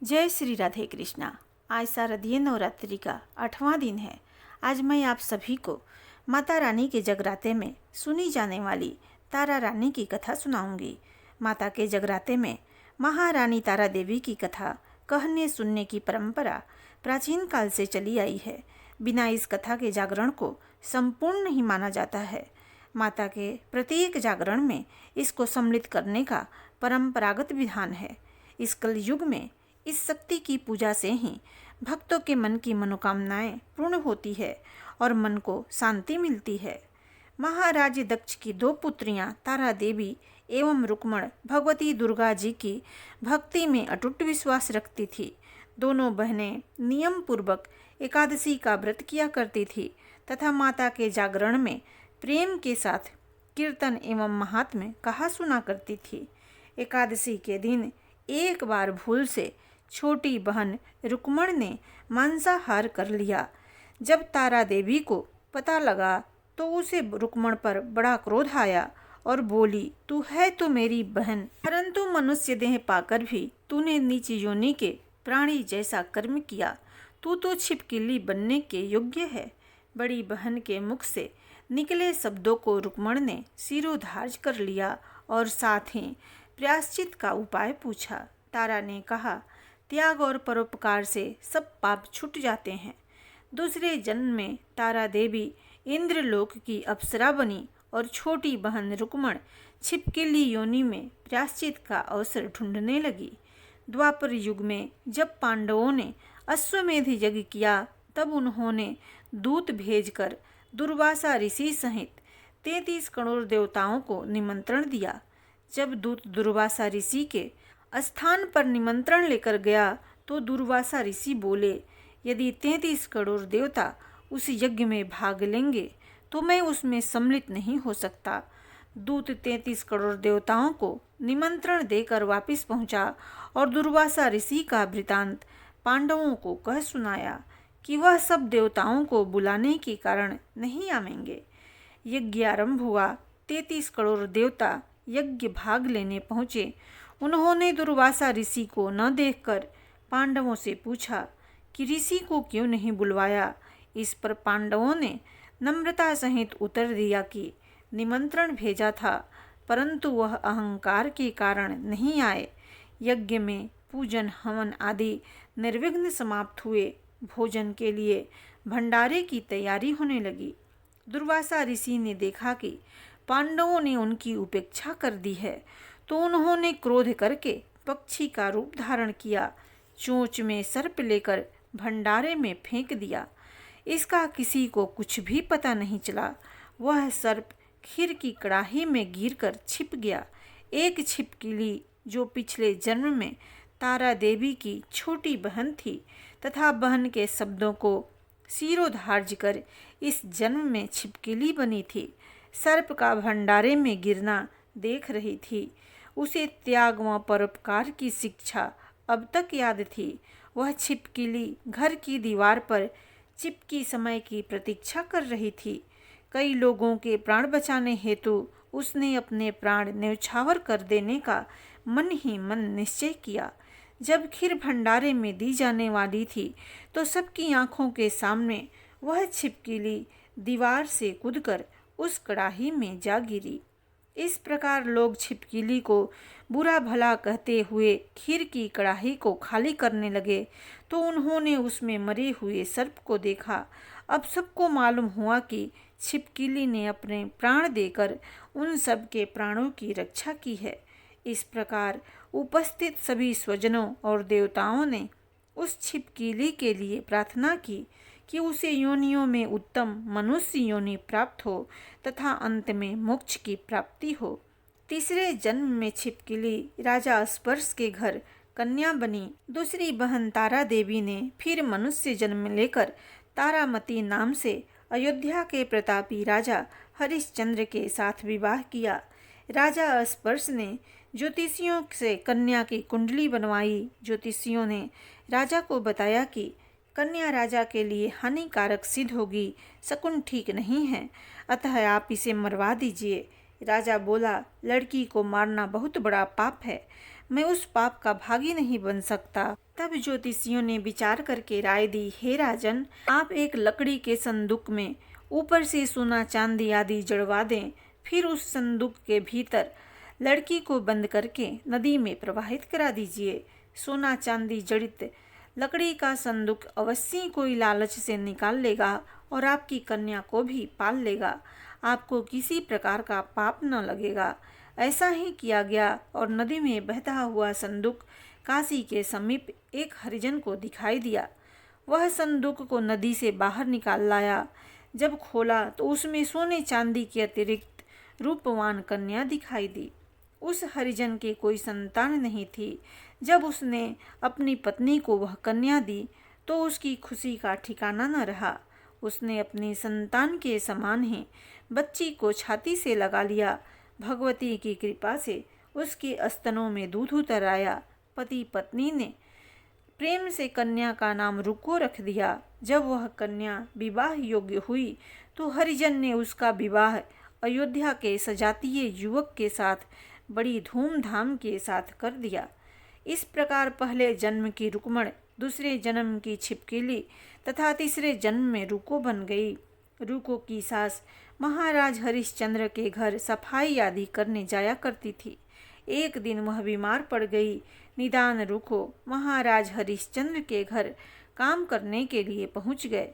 जय श्री राधे कृष्णा। आज शारदीय नवरात्रि का 8वां दिन है। आज मैं आप सभी को माता रानी के जगराते में सुनी जाने वाली तारा रानी की कथा सुनाऊंगी। माता के जगराते में महारानी तारा देवी की कथा कहने सुनने की परंपरा प्राचीन काल से चली आई है। बिना इस कथा के जागरण को संपूर्ण नहीं माना जाता है। माता के प्रत्येक जागरण में इसको सम्मिलित करने का परंपरागत विधान है। इस कलयुग में इस शक्ति की पूजा से ही भक्तों के मन की मनोकामनाएं पूर्ण होती है और मन को शांति मिलती है। महाराज दक्ष की 2 पुत्रियां तारा देवी एवं रुक्मण भगवती दुर्गा जी की भक्ति में अटूट विश्वास रखती थी। दोनों बहनें नियम पूर्वक एकादशी का व्रत किया करती थी तथा माता के जागरण में प्रेम के साथ कीर्तन एवं महात्म्य कहा सुना करती थी। एकादशी के दिन एक बार भूल से छोटी बहन रुक्मण ने मांसाहार कर लिया। जब तारा देवी को पता लगा तो उसे रुक्मण पर बड़ा क्रोध आया और बोली, तू है तो मेरी बहन, परंतु मनुष्य देह पाकर भी तूने नीच योनि के प्राणी जैसा कर्म किया। तू तो छिपकली बनने के योग्य है। बड़ी बहन के मुख से निकले शब्दों को रुक्मण ने सिरोधार्य कर लिया और साथ ही प्रायश्चित का उपाय पूछा। तारा ने कहा, त्याग और परोपकार से सब पाप छूट जाते हैं। दूसरे जन्म में तारा देवी इंद्रलोक की अप्सरा बनी और छोटी बहन रुक्मण छिपकली योनि में प्रायश्चित का अवसर ढूंढने लगी। द्वापर युग में जब पांडवों ने अश्वमेध यज्ञ किया तब उन्होंने दूत भेजकर दुर्वासा ऋषि सहित 33 करोड़ देवताओं को निमंत्रण दिया। जब दूत दुर्वासा ऋषि के स्थान पर निमंत्रण लेकर गया तो दुर्वासा ऋषि बोले, यदि 33 करोड़ देवता उस यज्ञ में भाग लेंगे तो मैं उसमें सम्मिलित नहीं हो सकता। दूत 33 करोड़ देवताओं को निमंत्रण देकर वापस पहुंचा और दुर्वासा ऋषि का वृतांत पांडवों को कह सुनाया कि वह सब देवताओं को बुलाने के कारण नहीं आवेंगे। यज्ञ आरंभ हुआ। 33 करोड़ देवता यज्ञ भाग लेने पहुँचे। उन्होंने दुर्वासा ऋषि को न देखकर पांडवों से पूछा कि ऋषि को क्यों नहीं बुलवाया। इस पर पांडवों ने नम्रता सहित उत्तर दिया कि निमंत्रण भेजा था परंतु वह अहंकार के कारण नहीं आए। यज्ञ में पूजन हवन आदि निर्विघ्न समाप्त हुए। भोजन के लिए भंडारे की तैयारी होने लगी। दुर्वासा ऋषि ने देखा कि पांडवों ने उनकी उपेक्षा कर दी है तो उन्होंने क्रोध करके पक्षी का रूप धारण किया। चोंच में सर्प लेकर भंडारे में फेंक दिया। इसका किसी को कुछ भी पता नहीं चला। वह सर्प खीर की कड़ाही में गिरकर छिप गया। एक छिपकली जो पिछले जन्म में तारा देवी की छोटी बहन थी तथा बहन के शब्दों को सिरोधार्य कर इस जन्म में छिपकली बनी थी, सर्प का भंडारे में गिरना देख रही थी। उसे त्याग व परोपकार की शिक्षा अब तक याद थी। वह छिपकली घर की दीवार पर चिपकी समय की प्रतीक्षा कर रही थी। कई लोगों के प्राण बचाने हेतु उसने अपने प्राण न्यौछावर कर देने का मन ही मन निश्चय किया। जब खीर भंडारे में दी जाने वाली थी तो सबकी आंखों के सामने वह छिपकली दीवार से कूदकर उस कड़ाही में जा गिरी। इस प्रकार लोग छिपकली को बुरा भला कहते हुए खीर की कड़ाही को खाली करने लगे तो उन्होंने उसमें मरे हुए सर्प को देखा। अब सबको मालूम हुआ कि छिपकली ने अपने प्राण देकर उन सब के प्राणों की रक्षा की है। इस प्रकार उपस्थित सभी स्वजनों और देवताओं ने उस छिपकली के लिए प्रार्थना की कि उसे योनियों में उत्तम मनुष्य योनि प्राप्त हो तथा अंत में मोक्ष की प्राप्ति हो। तीसरे जन्म में छिपकली राजा स्पर्श के घर कन्या बनी। दूसरी बहन तारा देवी ने फिर मनुष्य जन्म लेकर तारामती नाम से अयोध्या के प्रतापी राजा हरिश्चंद्र के साथ विवाह किया। राजा स्पर्श ने ज्योतिषियों से कन्या की कुंडली बनवाई। ज्योतिषियों ने राजा को बताया कि कन्या राजा के लिए हानिकारक सिद्ध होगी, शकुन ठीक नहीं है, अतः आप इसे मरवा दीजिए। राजा बोला, लड़की को मारना बहुत बड़ा पाप है, मैं उस पाप का भागी नहीं बन सकता। तब ज्योतिषियों ने विचार करके राय दी, हे राजन, आप एक लकड़ी के संदूक में ऊपर से सोना चांदी आदि जड़वा दें, फिर उस संदूक के भीतर लड़की को बंद करके नदी में प्रवाहित करा दीजिए। सोना चांदी जड़ित लकड़ी का संदूक अवश्य कोई लालच से निकाल लेगा और आपकी कन्या को भी पाल लेगा। आपको किसी प्रकार का पाप न लगेगा। ऐसा ही किया गया और नदी में बहता हुआ संदूक काशी के समीप एक हरिजन को दिखाई दिया। वह संदूक को नदी से बाहर निकाल लाया। जब खोला तो उसमें सोने चांदी के अतिरिक्त रूपवान कन्या दिखाई दी। उस हरिजन के कोई संतान नहीं थी। जब उसने अपनी पत्नी को वह कन्या दी तो उसकी खुशी का ठिकाना न रहा। उसने अपनी संतान के समान ही बच्ची को छाती से लगा लिया। भगवती की कृपा से उसके स्तनों में दूध उतर आया। पति पत्नी ने प्रेम से कन्या का नाम रुको रख दिया। जब वह कन्या विवाह योग्य हुई तो हरिजन ने उसका विवाह अयोध्या के सजातीय युवक के साथ बड़ी धूमधाम के साथ कर दिया। इस प्रकार पहले जन्म की रुक्मण, दूसरे जन्म की छिपकली तथा तीसरे जन्म में रुको बन गई। रुको की सास महाराज हरिश्चंद्र के घर सफाई आदि करने जाया करती थी। एक दिन वह बीमार पड़ गई। निदान रुको महाराज हरिश्चंद्र के घर काम करने के लिए पहुंच गए।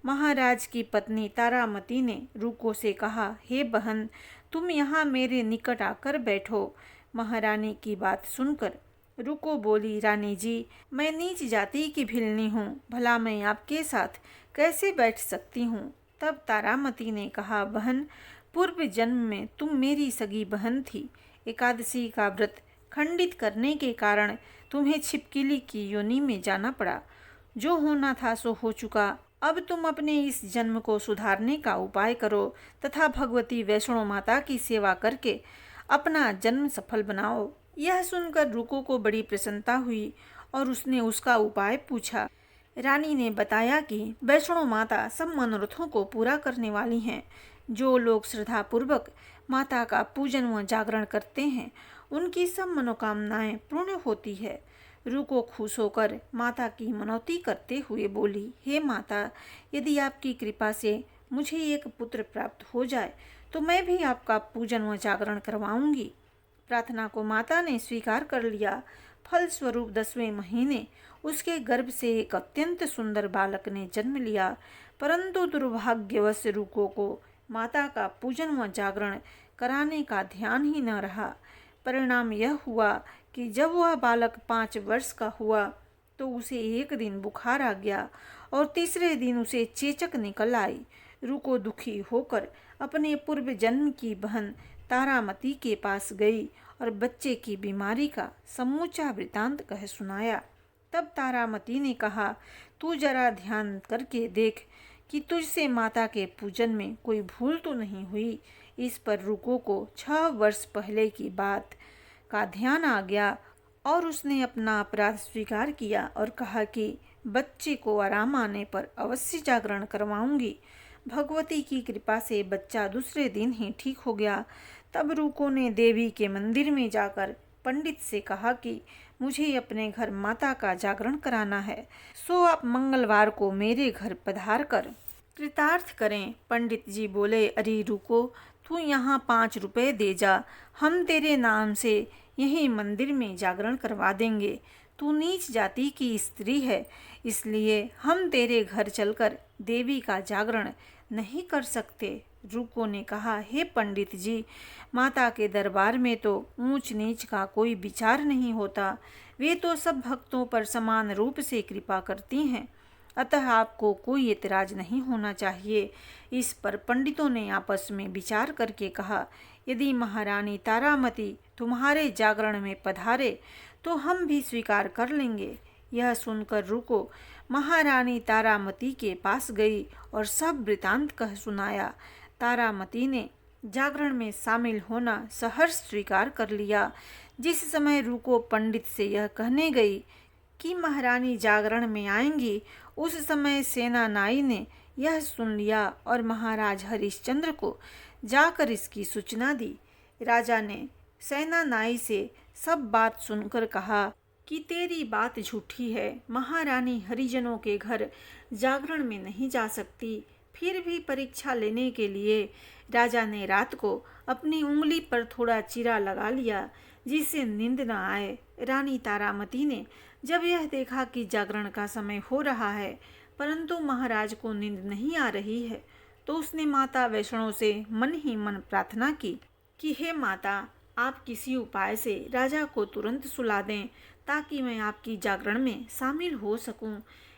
महाराज की पत्नी तारामती ने रुको से कहा, हे बहन, तुम यहाँ मेरे निकट आकर बैठो। महारानी की बात सुनकर रुको बोली, रानी जी, मैं नीच जाति की भिलनी हूँ, भला मैं आपके साथ कैसे बैठ सकती हूँ। तब तारामती ने कहा, बहन, पूर्व जन्म में तुम मेरी सगी बहन थी। एकादशी का व्रत खंडित करने के कारण तुम्हें छिपकली की योनि में जाना पड़ा। जो होना था सो हो चुका। अब तुम अपने इस जन्म को सुधारने का उपाय करो तथा भगवती वैष्णो माता की सेवा करके अपना जन्म सफल बनाओ। यह सुनकर रुको को बड़ी प्रसन्नता हुई और उसने उसका उपाय पूछा। रानी ने बताया कि वैष्णो माता सब मनोरथों को पूरा करने वाली हैं। जो लोग श्रद्धापूर्वक माता का पूजन व जागरण करते हैं उनकी सब मनोकामनाएं पूर्ण होती है। रुको खुश होकर माता की मनौती करते हुए बोली, हे माता, यदि आपकी कृपा से मुझे एक पुत्र प्राप्त हो जाए तो मैं भी आपका पूजन व जागरण करवाऊंगी। प्रार्थना को माता ने स्वीकार कर लिया। फलस्वरूप 10वें महीने उसके गर्भ से एक अत्यंत सुंदर बालक ने जन्म लिया। परंतु दुर्भाग्यवश रुको को माता का पूजन व जागरण कराने का ध्यान ही न रहा। परिणाम यह हुआ कि जब वह बालक 5 वर्ष का हुआ तो उसे एक दिन बुखार आ गया और तीसरे दिन उसे चेचक निकल आई। रुको दुखी होकर अपने पूर्व जन्म की बहन तारामती के पास गई और बच्चे की बीमारी का समूचा वृतांत कह सुनाया। तब तारामती ने कहा, तू जरा ध्यान करके देख कि तुझसे माता के पूजन में कोई भूल तो नहीं हुई। इस पर रुको को 6 वर्ष पहले की बात का ध्यान आ गया और उसने अपना अपराध स्वीकार किया और कहा कि बच्चे को आराम आने पर अवश्य जागरण करवाऊंगी। भगवती की कृपा से बच्चा दूसरे दिन ही ठीक हो गया। तब रुको ने देवी के मंदिर में जाकर पंडित से कहा कि मुझे अपने घर माता का जागरण कराना है, सो आप मंगलवार को मेरे घर पधार कर कृतार्थ करें। पंडित जी बोले, अरे रुको, तू यहाँ 5 रुपए दे जा, हम तेरे नाम से यही मंदिर में जागरण करवा देंगे। तू नीच जाति की स्त्री है, इसलिए हम तेरे घर चलकर देवी का जागरण नहीं कर सकते। रुको ने कहा, हे पंडित जी, माता के दरबार में तो ऊंच नीच का कोई विचार नहीं होता। वे तो सब भक्तों पर समान रूप से कृपा करती हैं, अतः आपको कोई एतराज नहीं होना चाहिए। इस पर पंडितों ने आपस में विचार करके कहा, यदि महारानी तारामती तुम्हारे जागरण में पधारे तो हम भी स्वीकार कर लेंगे। यह सुनकर रुको महारानी तारामती के पास गई और सब वृतांत कह सुनाया। तारामती ने जागरण में शामिल होना सहर्ष स्वीकार कर लिया। जिस समय रुको पंडित से यह कहने गई कि महारानी जागरण में आएंगी, उस समय सेनानाई ने यह सुन लिया और महाराज हरिश्चंद्र को जाकर इसकी सूचना दी। राजा ने सेनानाई से सब बात सुनकर कहा कि तेरी बात झूठी है। महारानी हरिजनों के घर जागरण में नहीं जा सकती। फिर भी परीक्षा लेने के लिए राजा ने रात को अपनी उंगली पर थोड़ा चीरा लगा लिया, जिससे नींद न आए। रानी तारामती ने जब यह देखा कि जागरण का समय हो रहा है परंतु महाराज को नींद नहीं आ रही है, तो उसने माता वैष्णो से मन ही मन प्रार्थना की कि हे माता, आप किसी उपाय से राजा को तुरंत सुला दें ताकि मैं आपकी जागरण में शामिल हो सकूं।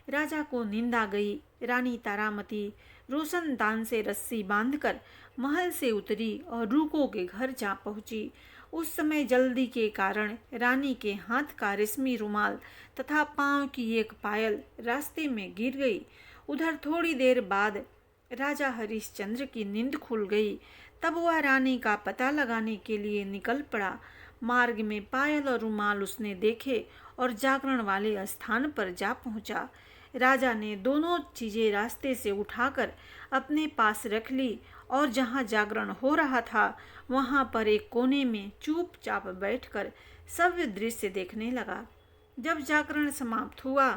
राजा को नींद आ गई। रानी तारामती रोशनदान से रस्सी बांधकर महल से उतरी और रूको के घर जा पहुंची। उस समय जल्दी के कारण रानी के हाथ का रेशमी रुमाल तथा पांव की एक पायल रास्ते में गिर गई। उधर थोड़ी देर बाद राजा हरिश्चंद्र की नींद खुल गई। तब वह रानी का पता लगाने के लिए निकल पड़ा। मार्ग में पायल और रुमाल उसने देखे और जागरण वाले स्थान पर जा पहुंचा। राजा ने दोनों चीजें रास्ते से उठाकर अपने पास रख ली और जहां जागरण हो रहा था वहां पर एक कोने में चुपचाप बैठकर सब दृश्य देखने लगा। जब जागरण समाप्त हुआ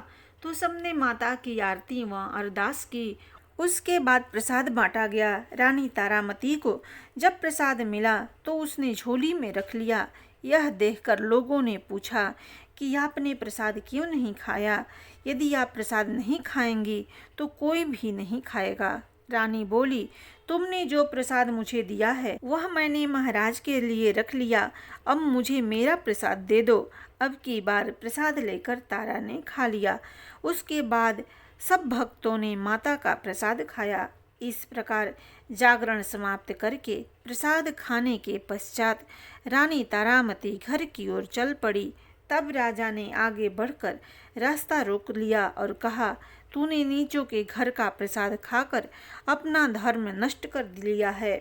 तो सबने माता की आरती व अरदास की। उसके बाद प्रसाद बांटा गया। रानी तारामती को जब प्रसाद मिला तो उसने झोली में रख लिया। यह देखकर लोगों ने पूछा कि आपने प्रसाद क्यों नहीं खाया? यदि आप प्रसाद नहीं खाएंगी तो कोई भी नहीं खाएगा। रानी बोली, तुमने जो प्रसाद मुझे दिया है वह मैंने महाराज के लिए रख लिया। अब मुझे मेरा प्रसाद दे दो। अब की बार प्रसाद लेकर तारा ने खा लिया। उसके बाद सब भक्तों ने माता का प्रसाद खाया। इस प्रकार जागरण समाप्त करके प्रसाद खाने के पश्चात रानी तारामती घर की ओर चल पड़ी। तब राजा ने आगे बढ़कर रास्ता रोक लिया और कहा, तूने नीचों के घर का प्रसाद खाकर अपना धर्म नष्ट कर लिया है।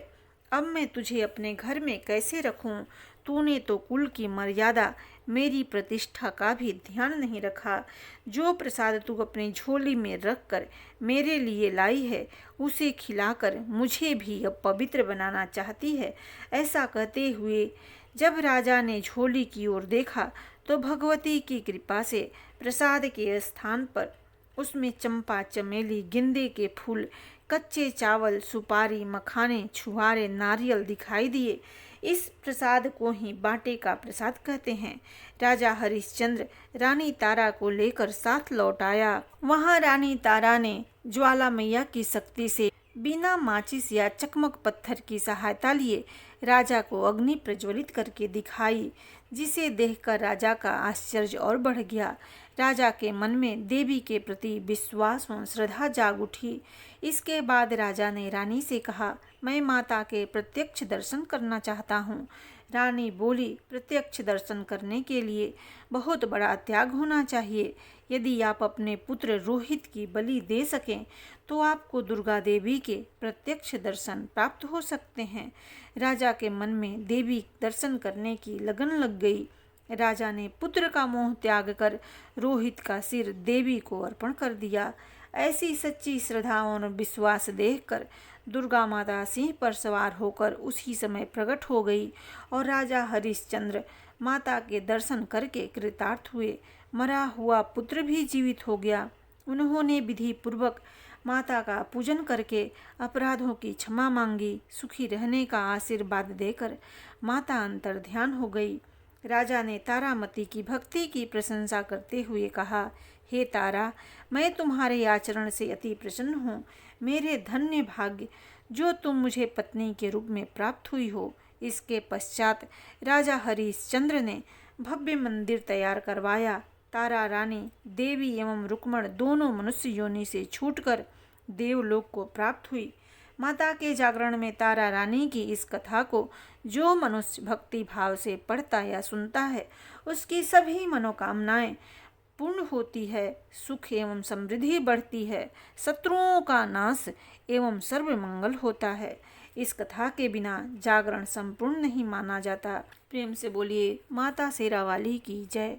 अब मैं तुझे अपने घर में कैसे रखूं? तूने तो कुल की मर्यादा, मेरी प्रतिष्ठा का भी ध्यान नहीं रखा। जो प्रसाद तू अपनी झोली में रखकर मेरे लिए लाई है उसे खिलाकर मुझे भी अब पवित्र बनाना चाहती है। ऐसा कहते हुए जब राजा ने झोली की ओर देखा तो भगवती की कृपा से प्रसाद के स्थान पर उसमें चंपा, चमेली, गेंदे के फूल, कच्चे चावल, सुपारी, मखाने, छुहारे, नारियल दिखाई दिए। इस प्रसाद को ही बाटे का प्रसाद कहते हैं। राजा हरिश्चंद्र रानी तारा को लेकर साथ लौट आया। वहां रानी तारा ने ज्वाला मैया की शक्ति से बिना माचिस या चकमक पत्थर की सहायता लिए राजा को अग्नि प्रज्वलित करके दिखाई, जिसे देखकर राजा का आश्चर्य और बढ़ गया। राजा के मन में देवी के प्रति विश्वास व श्रद्धा जाग उठी। इसके बाद राजा ने रानी से कहा, मैं माता के प्रत्यक्ष दर्शन करना चाहता हूँ। रानी बोली, प्रत्यक्ष दर्शन करने के लिए बहुत बड़ा त्याग होना चाहिए। यदि आप अपने पुत्र रोहित की बलि दे सकें तो आपको दुर्गा देवी के प्रत्यक्ष दर्शन प्राप्त हो सकते हैं। राजा के मन में देवी दर्शन करने की लगन लग गई। राजा ने पुत्र का मोह त्याग कर रोहित का सिर देवी को अर्पण कर दिया। ऐसी सच्ची श्रद्धा और विश्वास देखकर दुर्गा माता सिंह पर सवार होकर उसी समय प्रकट हो गई और राजा हरिश्चंद्र माता के दर्शन करके कृतार्थ हुए। मरा हुआ पुत्र भी जीवित हो गया। उन्होंने विधि पूर्वक माता का पूजन करके अपराधों की क्षमा मांगी। सुखी रहने का आशीर्वाद देकर माता अंतर ध्यान हो गई। राजा ने तारामती की भक्ति की प्रशंसा करते हुए कहा, हे तारा, मैं तुम्हारे आचरण से अति प्रसन्न हूँ। मेरे धन्य भाग्य जो तुम मुझे पत्नी के रूप में प्राप्त हुई हो। इसके पश्चात राजा हरिश्चंद्र ने भव्य मंदिर तैयार करवाया। तारा रानी देवी एवं रुक्मण दोनों मनुष्य योनि से छूटकर देवलोक को प्राप्त हुई। माता के जागरण में तारा रानी की इस कथा को जो मनुष्य भक्ति भाव से पढ़ता या सुनता है उसकी सभी मनोकामनाएं पूर्ण होती है, सुख एवं समृद्धि बढ़ती है, शत्रुओं का नाश एवं सर्व मंगल होता है। इस कथा के बिना जागरण संपूर्ण नहीं माना जाता। प्रेम से बोलिए माता शेरावाली की जय।